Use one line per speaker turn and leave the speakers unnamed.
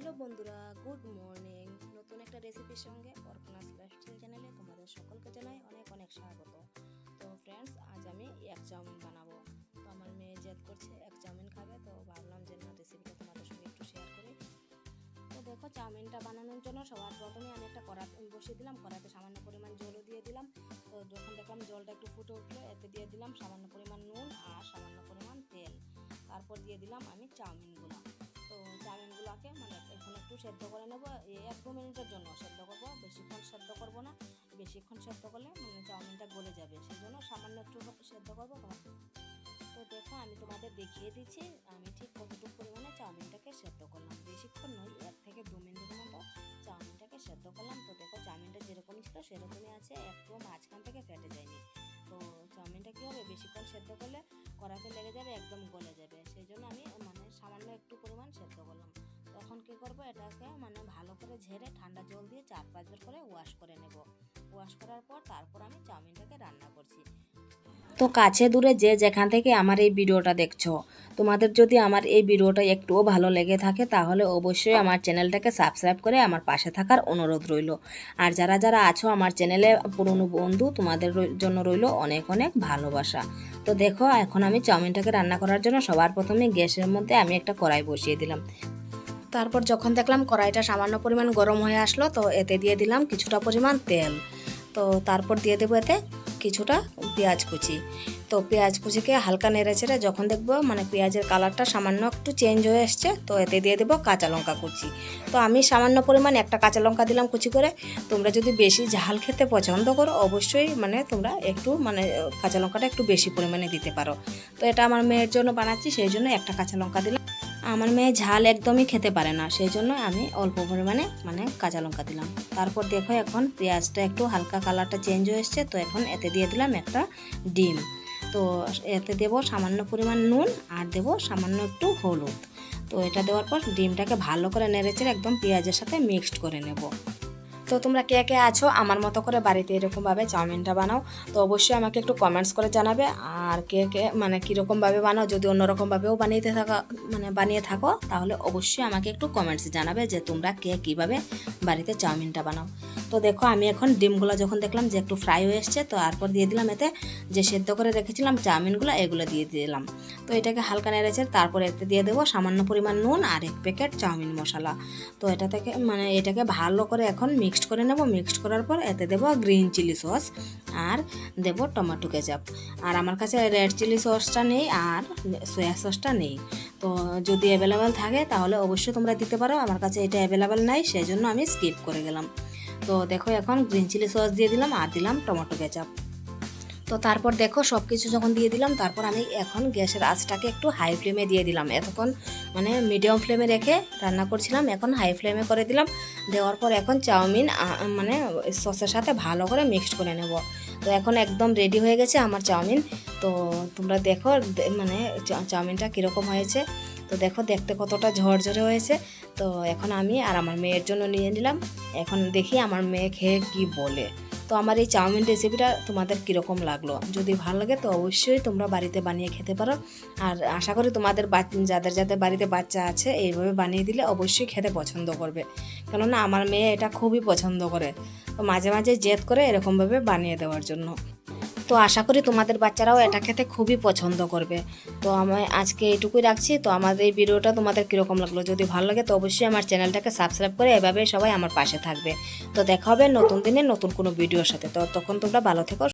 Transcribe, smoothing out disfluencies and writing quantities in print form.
Hello বন্ধুরা, good morning. নতুন একটা রেসিপির সঙ্গে অর্পণাস লাইফস্টাইল চ্যানেলে তোমাদের সকলকে জানাই অনেক অনেক স্বাগত। তো ফ্রেন্ডস, আজ আমি এক চাউমিন বানাবো। তো আমার মেয়ে জেদ করছে এক চাউমিন খাবে, তো ভাবলাম যে না, রেসিপিটা তোমাদের সঙ্গে একটু শেয়ার করি। তো দেখো, চাউমিনটা বানানোর জন্য সবার প্রথমে আমি একটা কড়া বসিয়ে দিলাম। কড়াতে সামান্য পরিমাণ জলও দিয়ে দিলাম। তো যখন দেখলাম জলটা একটু ফুটে উঠলো, এতে দিয়ে দিলাম সামান্য পরিমাণ নুন আর সামান্য পরিমাণ তেল। তারপর দিয়ে দিলাম আমি চাউমিনগুলো। তো চাউমিনগুলোকে এখন একটু সেদ্ধ করে নেব। 1-2 মিনিটের জন্য সেদ্ধ করব, বেশিক্ষণ সেদ্ধ করব না। বেশিক্ষণ সেদ্ধ করলে চাউমিনটা গলে যাবে, সেই জন্য সামান্য একটু সেদ্ধ করবো। তো দেখো, আমি তোমাদের দেখিয়ে দিচ্ছি আমি ঠিক কতটুকু পরিমাণে চাউমিনটাকে সেদ্ধ করলাম। বেশিক্ষণ নয়, 1-2 মিনিটের মতো চাউমিনটাকে সেদ্ধ করলাম। তো দেখো, চাউমিনটা যেরকম ছিল সেরকমই আছে, একটু মাঝখান থেকে ফেটে যায়নি। তো চাউমিনটা কী হবে, বেশিক্ষণ সেদ্ধ করলে কড়াতে লেগে যাবে, একদম গলে যাবে। সেই জন্য আমি সামান্য একটু পরিমাণ সেদ্ধ করলাম। তখন কী করবো, এটাকে ভালো করে ঝেড়ে ঠান্ডা জল দিয়ে 4-5 বার করে ওয়াশ করে নেব। ওয়াশ করার পর তারপর আমি চাউমিনটাকে রান্না করছি। তো কাছে দূরে যে যেখান থেকে আমার এই ভিডিওটা দেখছো, তোমাদের যদি আমার এই ভিডিওটা একটুও ভালো লেগে থাকে তাহলে অবশ্যই আমার চ্যানেলটাকে সাবস্ক্রাইব করে আমার পাশে থাকার অনুরোধ রইল। আর যারা যারা আছো আমার চ্যানেলে পুরনো বন্ধু, তোমাদের জন্য রইল অনেক অনেক ভালোবাসা। তো দেখো, এখন আমি চাউমিনটাকে রান্না করার জন্য সবার প্রথমে গ্যাসের মধ্যে আমি একটা কড়াই বসিয়ে দিলাম। তারপর যখন দেখলাম কড়াইটা সামান্য পরিমাণ গরম হয়ে আসলো, তো এতে দিয়ে দিলাম কিছুটা পরিমাণ তেল। তো তারপর দিয়ে দেবো এতে কিছুটা পেঁয়াজ কুচি। তো পেঁয়াজ কুচিকে হালকা নেড়ে চেড়ে যখন দেখবো পেঁয়াজের কালারটা সামান্য একটু চেঞ্জ হয়ে এসছে, তো এতে দিয়ে দেবো কাঁচা লঙ্কা কুচি। তো আমি সামান্য পরিমাণ একটা কাঁচা লঙ্কা দিলাম কুচি করে। তোমরা যদি বেশি ঝাল খেতে পছন্দ করো অবশ্যই তোমরা একটু কাঁচা লঙ্কাটা একটু বেশি পরিমাণে দিতে পারো। তো এটা আমার মেয়ের জন্য বানাচ্ছি, সেই জন্য একটা কাঁচা লঙ্কা দিলাম। আমার মেয়ে ঝাল একদমই খেতে পারে না, সেই জন্য আমি অল্প পরিমাণে কাঁচা লঙ্কা দিলাম। তারপর দেখো, এখন পেঁয়াজটা একটু হালকা কালারটা চেঞ্জ হয়ে এসছে, তো এখন এতে দিয়ে দিলাম একটা ডিম। তো এতে দেবো সামান্য পরিমাণ নুন আর দেবো সামান্য একটু হলুদ। তো এটা দেওয়ার পর ডিমটাকে ভালো করে নেড়েচেড়ে একদম পেঁয়াজের সাথে মিক্সড করে নেব। তো তোমরা কে কে আছো আমার মতো করে বাড়িতে এরকমভাবে চাউমিনটা বানাও, তো অবশ্যই আমাকে একটু কমেন্টস করে জানাবে। আর কে কে কীরকমভাবে বানাও, যদি অন্যরকমভাবেও বানিয়ে থাকো তাহলে অবশ্যই আমাকে একটু কমেন্টসে জানাবে যে তোমরা কে কীভাবে বাড়িতে চাউমিনটা বানাও। তো দেখো, আমি এখন ডিমগুলো যখন দেখলাম যে একটু ফ্রাই হয়ে এসছে, তো তারপর দিয়ে দিলাম এতে যে সেদ্ধ করে রেখেছিলাম চাউমিনগুলো, এগুলো দিয়ে দিলাম। তো এটাকে হালকা নেড়েছে, তারপর এতে দিয়ে দেবো সামান্য পরিমাণ নুন আর 1 প্যাকেট চাউমিন মশলা। তো এটা থেকে এটাকে ভালো করে এখন মিক্সড করে নেব। মিক্সড করার পর এতে দেব গ্রিন চিলি সস আর দেব টমেটো কেচাপ। আর আমার কাছে রেড চিলি সসটা নেই আর সয়া সসটা নেই। তো যদি অ্যাভেলেবেল থাকে তাহলে অবশ্যই তোমরা দিতে পারো, আমার কাছে এটা অ্যাভেলেবেল নাই, সেই জন্য আমি স্কিপ করে গেলাম। তো দেখো, এখন গ্রিন চিলি সস দিয়ে দিলাম আর দিলাম টমেটো কেচাপ। তো তারপর দেখো, সব কিছু যখন দিয়ে দিলাম, তারপর আমি এখন গ্যাসের আঁচটাকে একটু হাই ফ্লেমে দিয়ে দিলাম। এতক্ষণ মিডিয়াম ফ্লেমে রেখে রান্না করছিলাম, এখন হাই ফ্লেমে করে দিলাম। দেওয়ার পর এখন চাউমিন সসের সাথে ভালো করে মিক্সড করে নেব। তো এখন একদম রেডি হয়ে গেছে আমার চাউমিন। তো তোমরা দেখো চাউমিনটা কীরকম হয়েছে। তো দেখো, দেখতে কতটা ঝরঝরে হয়েছে। তো এখন আমি আর আমার মেয়ের জন্য নিয়ে নিলাম। এখন দেখি আমার মেয়ে খেয়ে কি বলে। তো আমার এই চাউমিন রেসিপিটা তোমাদের কীরকম লাগলো, যদি ভালো লাগে তো অবশ্যই তোমরা বাড়িতে বানিয়ে খেতে পারো। আর আশা করি তোমাদের যাদের যাদের বাড়িতে বাচ্চা আছে এইভাবে বানিয়ে দিলে অবশ্যই খেতে পছন্দ করবে, কেননা আমার মেয়ে এটা খুবই পছন্দ করে। তো মাঝে মাঝে জেদ করে এরকমভাবে বানিয়ে দেওয়ার জন্য। তো আশা করি তোমাদের বাচ্চারাও এটা খেতে খুবই পছন্দ করবে। তো আমি আজকে এইটুকুই রাখছি। তো আমাদের এই ভিডিওটা তোমাদের কীরকম লাগলো, যদি ভালো লাগে তো অবশ্যই আমার চ্যানেলটাকে সাবস্ক্রাইব করে এভাবে সবাই আমার পাশে থাকবে। তো দেখা হবে নতুন দিনে নতুন কোনো ভিডিওর সাথে। তো তখন তোমরা ভালো থেকো।